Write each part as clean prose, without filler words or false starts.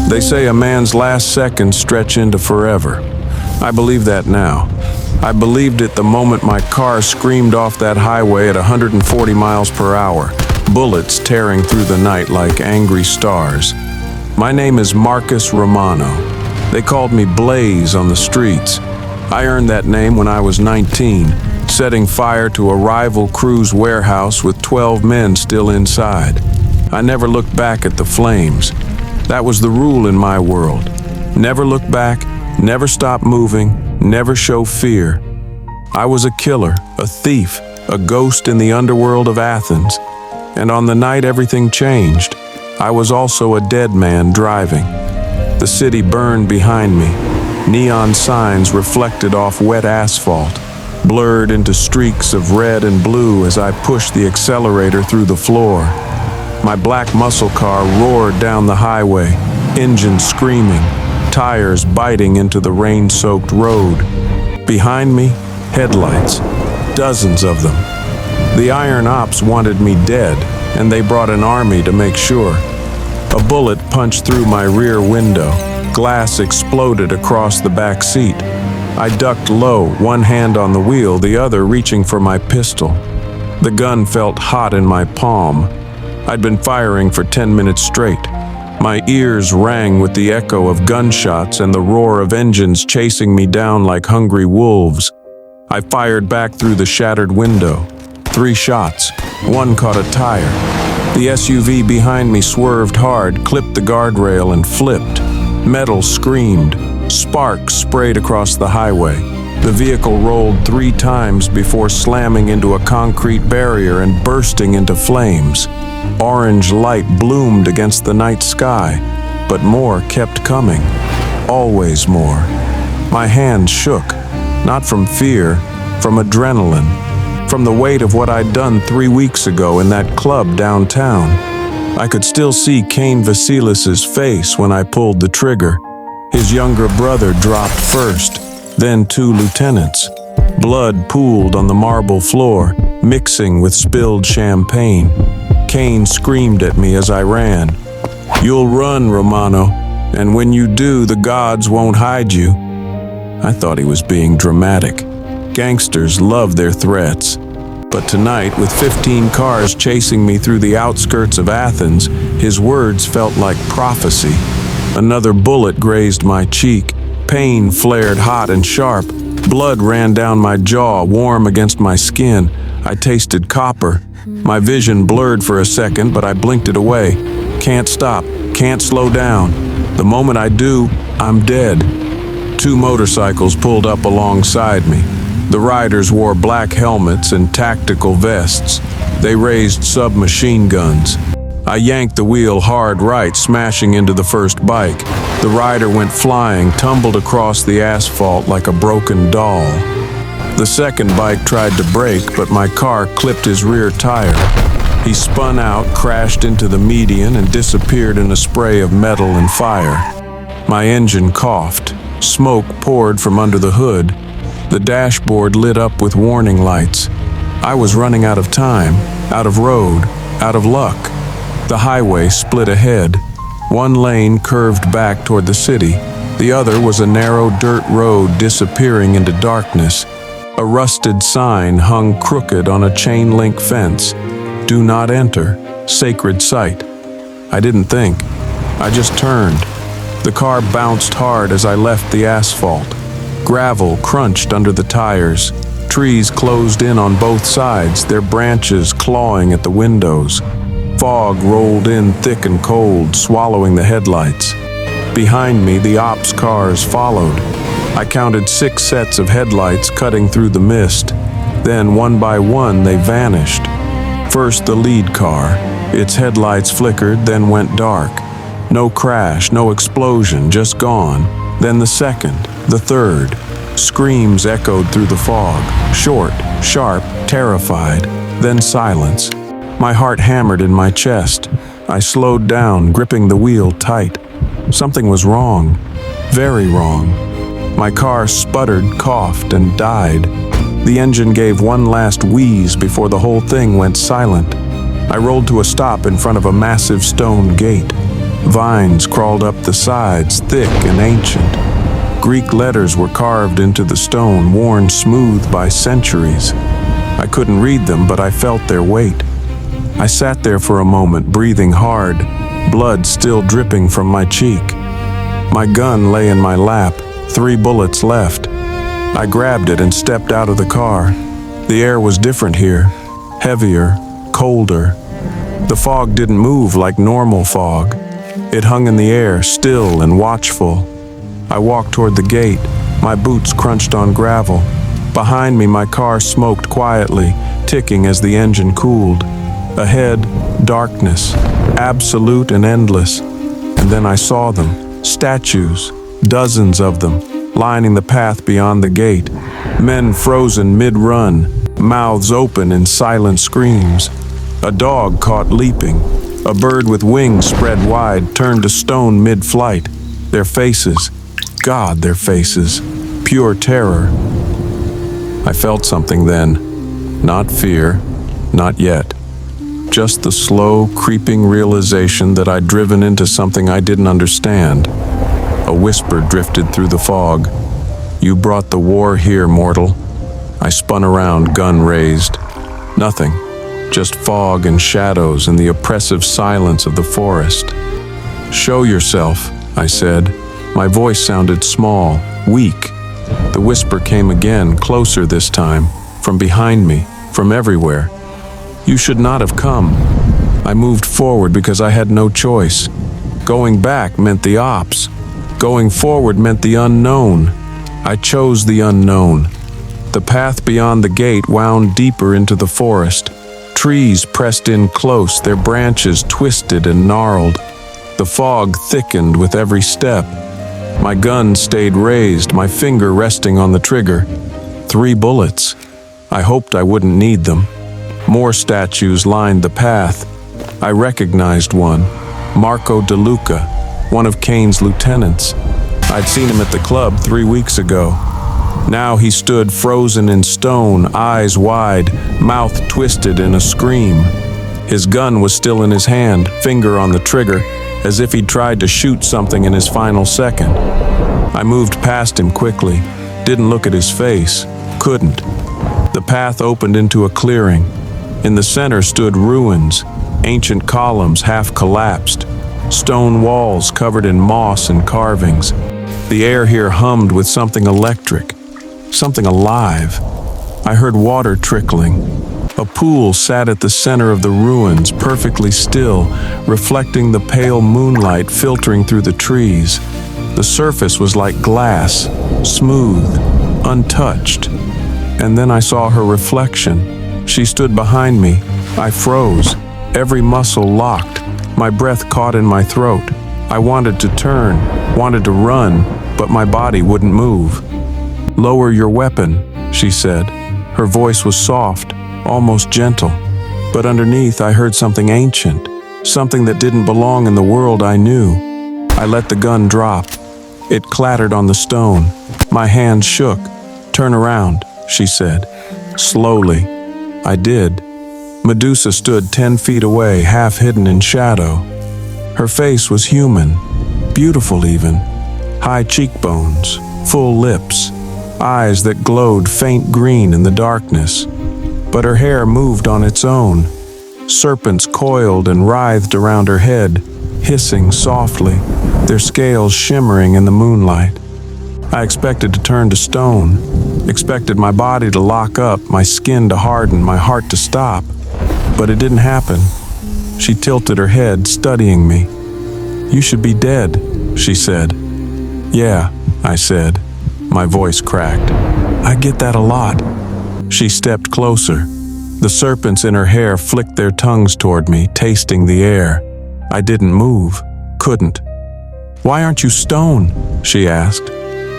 They say a man's last seconds stretch into forever. I believe that now. I believed it the moment my car screamed off that highway at 140 miles per hour, bullets tearing through the night like angry stars. My name is Marcus Romano. They called me Blaze on the streets. I earned that name when I was 19, setting fire to a rival cruise warehouse with 12 men still inside. I never looked back at the flames. That was the rule in my world. Never look back, never stop moving, never show fear. I was a killer, a thief, a ghost in the underworld of Athens. And on the night everything changed, I was also a dead man driving. The city burned behind me. Neon signs reflected off wet asphalt, blurred into streaks of red and blue as I pushed the accelerator through the floor. My black muscle car roared down the highway, engine screaming, tires biting into the rain-soaked road. Behind me, headlights, dozens of them. The Iron Ops wanted me dead, and they brought an army to make sure. A bullet punched through my rear window. Glass exploded across the back seat. I ducked low, one hand on the wheel, the other reaching for my pistol. The gun felt hot in my palm. I'd been firing for 10 minutes straight. My ears rang with the echo of gunshots and the roar of engines chasing me down like hungry wolves. I fired back through the shattered window. 3 shots. One caught a tire. The SUV behind me swerved hard, clipped the guardrail, and flipped. Metal screamed. Sparks sprayed across the highway. The vehicle rolled 3 times before slamming into a concrete barrier and bursting into flames. Orange light bloomed against the night sky, but more kept coming. Always more. My hands shook, not from fear, from adrenaline, from the weight of what I'd done 3 weeks ago in that club downtown. I could still see Cain Vasilis's face when I pulled the trigger. His younger brother dropped first, then 2 lieutenants. Blood pooled on the marble floor, mixing with spilled champagne. Cain screamed at me as I ran. "You'll run, Romano, and when you do, the gods won't hide you." I thought he was being dramatic. Gangsters love their threats. But tonight, with 15 cars chasing me through the outskirts of Athens, his words felt like prophecy. Another bullet grazed my cheek. Pain flared hot and sharp. Blood ran down my jaw, warm against my skin. I tasted copper. My vision blurred for a second, but I blinked it away. Can't stop, can't slow down. The moment I do, I'm dead. 2 motorcycles pulled up alongside me. The riders wore black helmets and tactical vests. They raised submachine guns. I yanked the wheel hard right, smashing into the first bike. The rider went flying, tumbled across the asphalt like a broken doll. The second bike tried to brake, but my car clipped his rear tire. He spun out, crashed into the median, and disappeared in a spray of metal and fire. My engine coughed. Smoke poured from under the hood. The dashboard lit up with warning lights. I was running out of time, out of road, out of luck. The highway split ahead. One lane curved back toward the city. The other was a narrow dirt road disappearing into darkness. A rusted sign hung crooked on a chain-link fence. "Do not enter. Sacred site." I didn't think. I just turned. The car bounced hard as I left the asphalt. Gravel crunched under the tires. Trees closed in on both sides, their branches clawing at the windows. Fog rolled in thick and cold, swallowing the headlights. Behind me, the ops cars followed. I counted 6 sets of headlights cutting through the mist. Then, one by one, they vanished. First, the lead car. Its headlights flickered, then went dark. No crash, no explosion, just gone. Then the second, the third. Screams echoed through the fog, short, sharp, terrified, then silence. My heart hammered in my chest. I slowed down, gripping the wheel tight. Something was wrong, very wrong. My car sputtered, coughed, and died. The engine gave one last wheeze before the whole thing went silent. I rolled to a stop in front of a massive stone gate. Vines crawled up the sides, thick and ancient. Greek letters were carved into the stone, worn smooth by centuries. I couldn't read them, but I felt their weight. I sat there for a moment, breathing hard, blood still dripping from my cheek. My gun lay in my lap, 3 bullets left. I grabbed it and stepped out of the car. The air was different here, heavier, colder. The fog didn't move like normal fog. It hung in the air, still and watchful. I walked toward the gate, my boots crunched on gravel. Behind me, my car smoked quietly, ticking as the engine cooled. Ahead, darkness, absolute and endless. And then I saw them, statues, dozens of them, lining the path beyond the gate. Men frozen mid-run, mouths open in silent screams. A dog caught leaping. A bird with wings spread wide turned to stone mid-flight. Their faces, God, their faces, pure terror. I felt something then. Not fear, not yet. Just the slow, creeping realization that I'd driven into something I didn't understand. A whisper drifted through the fog. "You brought the war here, mortal." I spun around, gun raised. Nothing. Just fog and shadows and the oppressive silence of the forest. "Show yourself," I said. My voice sounded small, weak. The whisper came again, closer this time, from behind me, from everywhere. "You should not have come." I moved forward because I had no choice. Going back meant the ops. Going forward meant the unknown. I chose the unknown. The path beyond the gate wound deeper into the forest. Trees pressed in close, their branches twisted and gnarled. The fog thickened with every step. My gun stayed raised, my finger resting on the trigger. 3 bullets. I hoped I wouldn't need them. More statues lined the path. I recognized one, Marco De Luca, one of Kane's lieutenants. I'd seen him at the club 3 weeks ago. Now he stood frozen in stone, eyes wide, mouth twisted in a scream. His gun was still in his hand, finger on the trigger, as if he'd tried to shoot something in his final second. I moved past him quickly, didn't look at his face, couldn't. The path opened into a clearing. In the center stood ruins, ancient columns half collapsed, stone walls covered in moss and carvings. The air here hummed with something electric, something alive. I heard water trickling. A pool sat at the center of the ruins, perfectly still, reflecting the pale moonlight filtering through the trees. The surface was like glass, smooth, untouched. And then I saw her reflection. She stood behind me. I froze, every muscle locked, my breath caught in my throat. I wanted to turn, wanted to run, but my body wouldn't move. "Lower your weapon," she said. Her voice was soft, almost gentle. But underneath I heard something ancient, something that didn't belong in the world I knew. I let the gun drop. It clattered on the stone. My hands shook. "Turn around," she said. Slowly. I did. Medusa stood 10 feet away, half hidden in shadow. Her face was human, beautiful even. High cheekbones, full lips, eyes that glowed faint green in the darkness. But her hair moved on its own. Serpents coiled and writhed around her head, hissing softly, their scales shimmering in the moonlight. I expected to turn to stone, expected my body to lock up, my skin to harden, my heart to stop. But it didn't happen. She tilted her head, studying me. "You should be dead," she said. "Yeah," I said. My voice cracked. "I get that a lot." She stepped closer. The serpents in her hair flicked their tongues toward me, tasting the air. I didn't move, couldn't. "Why aren't you stone?" she asked.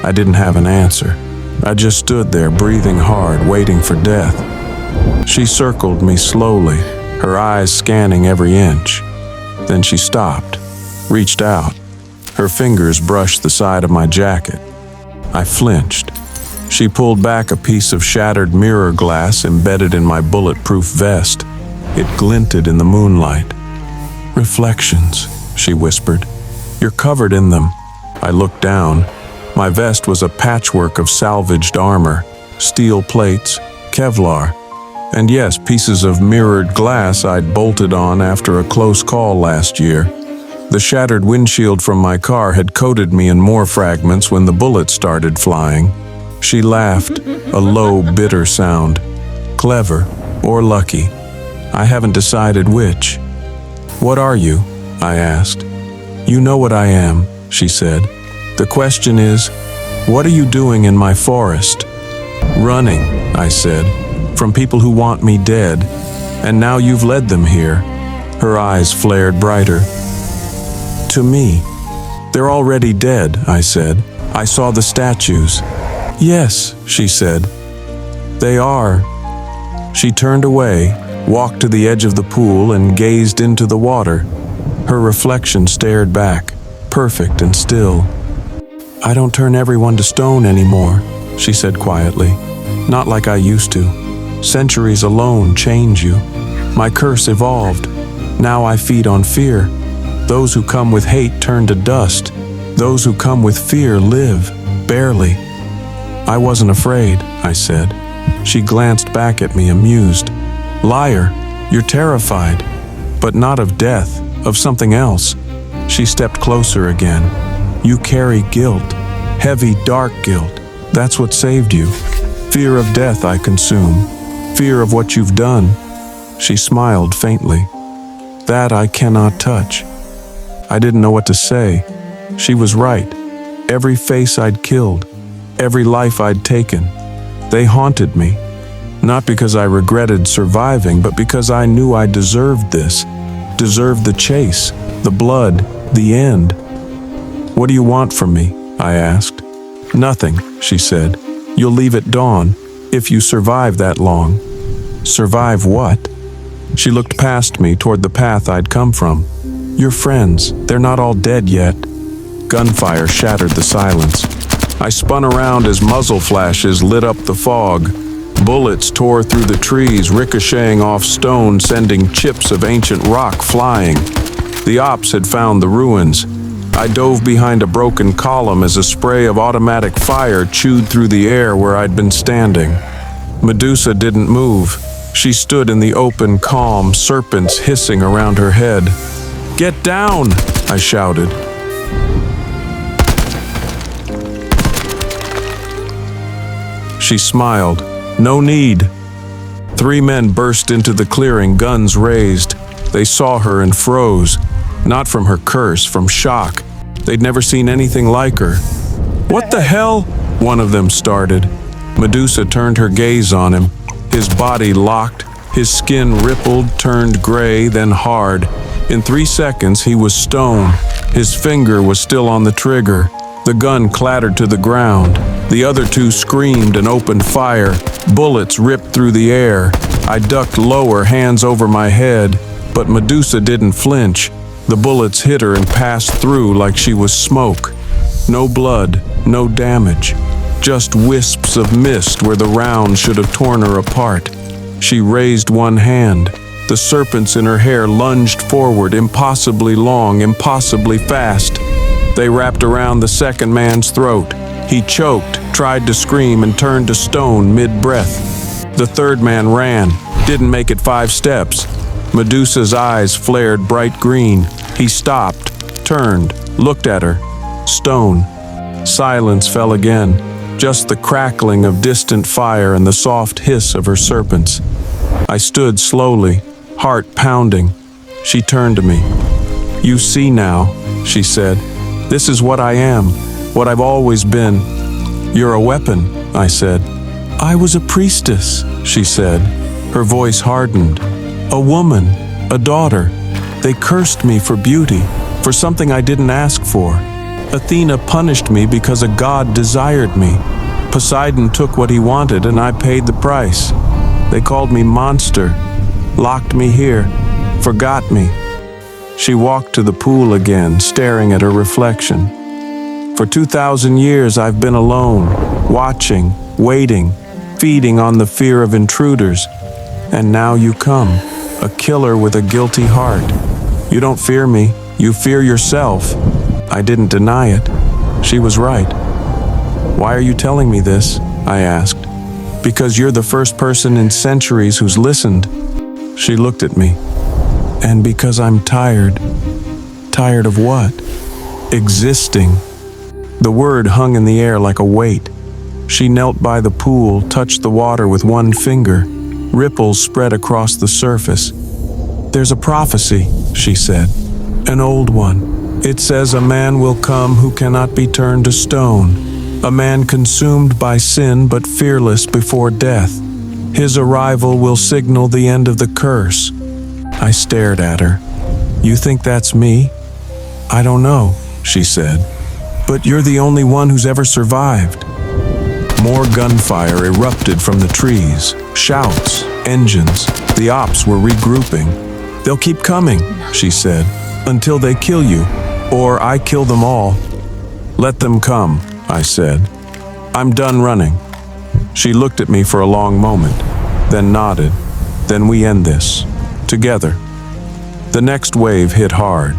I didn't have an answer. I just stood there, breathing hard, waiting for death. She circled me slowly, her eyes scanning every inch. Then she stopped, reached out. Her fingers brushed the side of my jacket. I flinched. She pulled back a piece of shattered mirror glass embedded in my bulletproof vest. It glinted in the moonlight. "Reflections," she whispered. "You're covered in them." I looked down. My vest was a patchwork of salvaged armor, steel plates, Kevlar, and yes, pieces of mirrored glass I'd bolted on after a close call last year. The shattered windshield from my car had coated me in more fragments when the bullets started flying. She laughed, a low, bitter sound. "Clever or lucky. I haven't decided which." "What are you?" I asked. "You know what I am," she said. "The question is, what are you doing in my forest?" "Running," I said, "from people who want me dead. And now you've led them here." Her eyes flared brighter. "To me." "They're already dead," I said. "I saw the statues." "Yes," she said. "They are." She turned away, walked to the edge of the pool, and gazed into the water. Her reflection stared back, perfect and still. "I don't turn everyone to stone anymore," she said quietly. "Not like I used to. Centuries alone change you. My curse evolved. Now I feed on fear. Those who come with hate turn to dust. Those who come with fear live, barely." "I wasn't afraid," I said. She glanced back at me, amused. "Liar, you're terrified. But not of death, of something else." She stepped closer again. "You carry guilt, heavy, dark guilt. That's what saved you. Fear of death I consume. Fear of what you've done." She smiled faintly. "That I cannot touch." I didn't know what to say. She was right. Every face I'd killed, every life I'd taken, they haunted me. Not because I regretted surviving, but because I knew I deserved this. Deserved the chase, the blood, the end. "What do you want from me?" I asked. "Nothing," she said. "You'll leave at dawn, if you survive that long." "Survive what?" She looked past me toward the path I'd come from. "Your friends, they're not all dead yet." Gunfire shattered the silence. I spun around as muzzle flashes lit up the fog. Bullets tore through the trees, ricocheting off stone, sending chips of ancient rock flying. The ops had found the ruins. I dove behind a broken column as a spray of automatic fire chewed through the air where I'd been standing. Medusa didn't move. She stood in the open, calm, serpents hissing around her head. "Get down!" I shouted. She smiled. "No need." 3 men burst into the clearing, guns raised. They saw her and froze. Not from her curse, from shock. They'd never seen anything like her. "What the hell?" one of them started. Medusa turned her gaze on him. His body locked, his skin rippled, turned gray, then hard. In 3 seconds, he was stone. His finger was still on the trigger. The gun clattered to the ground. The other 2 screamed and opened fire. Bullets ripped through the air. I ducked lower, hands over my head. But Medusa didn't flinch. The bullets hit her and passed through like she was smoke. No blood, no damage. Just wisps of mist where the round should have torn her apart. She raised one hand. The serpents in her hair lunged forward, impossibly long, impossibly fast. They wrapped around the second man's throat. He choked, tried to scream, and turned to stone mid-breath. The third man ran, didn't make it 5 steps. Medusa's eyes flared bright green. He stopped, turned, looked at her. Stone. Silence fell again. Just the crackling of distant fire and the soft hiss of her serpents. I stood slowly, heart pounding. She turned to me. "You see now," she said. "This is what I am, what I've always been." "You're a weapon," I said. "I was a priestess," she said. Her voice hardened. "A woman, a daughter. They cursed me for beauty, for something I didn't ask for. Athena punished me because a god desired me. Poseidon took what he wanted and I paid the price. They called me monster, locked me here, forgot me. She walked to the pool again, staring at her reflection. For 2,000 years I've been alone, watching, waiting, feeding on the fear of intruders. And now you come, a killer with a guilty heart. You don't fear me, you fear yourself. I didn't deny it. She was right. Why are you telling me this? I asked. Because you're the first person in centuries who's listened. She looked at me. And because I'm tired. Tired of what? Existing. The word hung in the air like a weight. She knelt by the pool, touched the water with one finger. Ripples spread across the surface. There's a prophecy, she said. An old one. It says a man will come who cannot be turned to stone. A man consumed by sin but fearless before death. His arrival will signal the end of the curse. I stared at her. You think that's me? I don't know, she said. But you're the only one who's ever survived. More gunfire erupted from the trees. Shouts, engines. The ops were regrouping. They'll keep coming, she said, until they kill you, or I kill them all. Let them come, I said. I'm done running. She looked at me for a long moment, then nodded. Then we end this. Together. The next wave hit hard.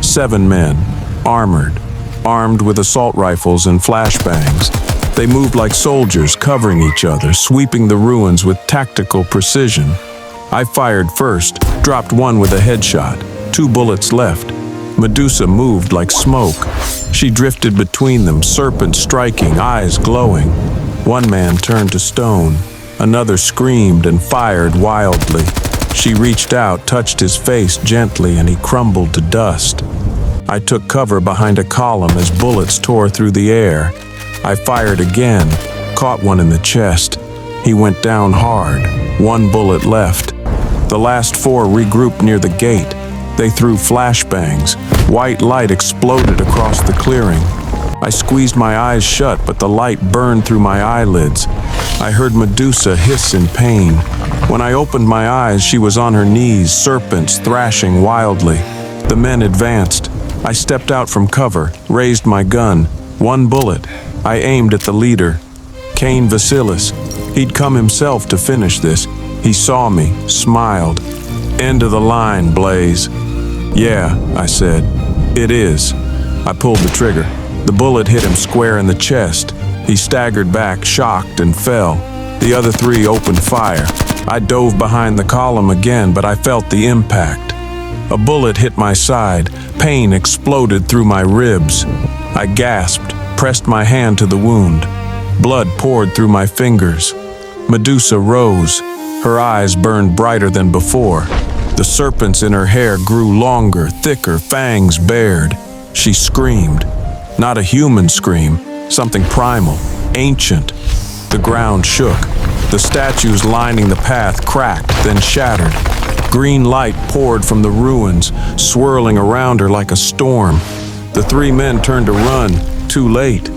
7 men, armed with assault rifles and flashbangs. They moved like soldiers, covering each other, sweeping the ruins with tactical precision. I fired first, dropped one with a headshot. 2 bullets left. Medusa moved like smoke. She drifted between them, serpent striking, eyes glowing. One man turned to stone. Another screamed and fired wildly. She reached out, touched his face gently, and he crumbled to dust. I took cover behind a column as bullets tore through the air. I fired again, caught one in the chest. He went down hard. 1 bullet left. The last 4 regrouped near the gate. They threw flashbangs. White light exploded across the clearing. I squeezed my eyes shut, but the light burned through my eyelids. I heard Medusa hiss in pain. When I opened my eyes, she was on her knees, serpents thrashing wildly. The men advanced. I stepped out from cover, raised my gun. 1 bullet. I aimed at the leader, Cain Vasilis. He'd come himself to finish this. He saw me, smiled. End of the line, Blaze. Yeah, I said. It is. I pulled the trigger. The bullet hit him square in the chest. He staggered back, shocked, and fell. The other 3 opened fire. I dove behind the column again, but I felt the impact. A bullet hit my side. Pain exploded through my ribs. I gasped, pressed my hand to the wound. Blood poured through my fingers. Medusa rose. Her eyes burned brighter than before. The serpents in her hair grew longer, thicker, fangs bared. She screamed. Not a human scream, something primal, ancient. The ground shook. The statues lining the path cracked, then shattered. Green light poured from the ruins, swirling around her like a storm. The 3 men turned to run, too late.